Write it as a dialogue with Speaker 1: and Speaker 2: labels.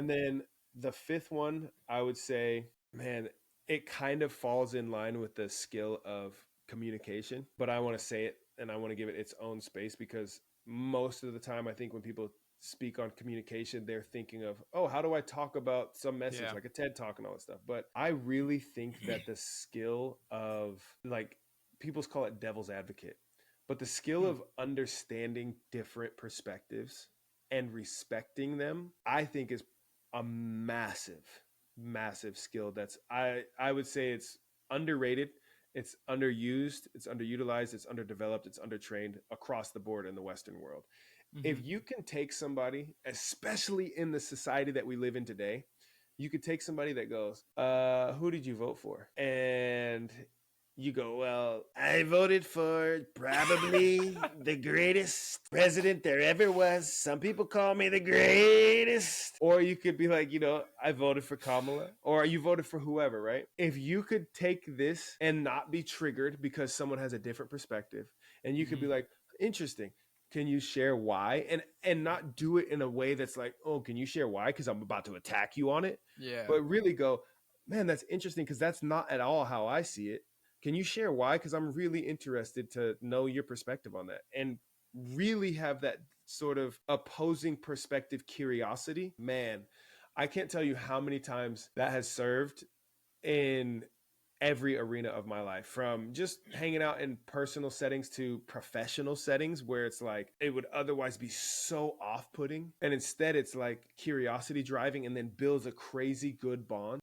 Speaker 1: And then the fifth one, I would say, man, it kind of falls in line with the skill of communication, but I want to say it and I want to give it its own space because most of the time, I think when people speak on communication, they're thinking of, oh, how do I talk about some message
Speaker 2: Yeah.
Speaker 1: like a TED talk and all that stuff? But I really think that the skill of, like, people call it devil's advocate, but the skill
Speaker 2: Hmm.
Speaker 1: of understanding different perspectives and respecting them, I think is a massive, massive skill. I would say it's underrated, it's underused, it's underutilized, it's underdeveloped, it's undertrained across the board in the Western world.
Speaker 2: Hmm.
Speaker 1: If you can take somebody, especially in the society that we live in today, you could take somebody that goes, who did you vote for? And you go, well, I voted for probably the greatest president there ever was. Some people call me the greatest. Or you could be like, I voted for Kamala, or you voted for whoever, right? If you could take this and not be triggered because someone has a different perspective, and you could be
Speaker 2: Hmm.
Speaker 1: like, interesting, can you share why, and not do it in a way that's like, oh, can you share why because I'm about to attack you on it,
Speaker 2: Yeah.
Speaker 1: but really go, man, that's interesting because that's not at all how I see it. Can you share why? Because I'm really interested to know your perspective on that, and really have that sort of opposing perspective curiosity. Man, I can't tell you how many times that has served in every arena of my life, from just hanging out in personal settings to professional settings where it's like it would otherwise be so off-putting, and instead it's like curiosity driving and then builds a crazy good bond.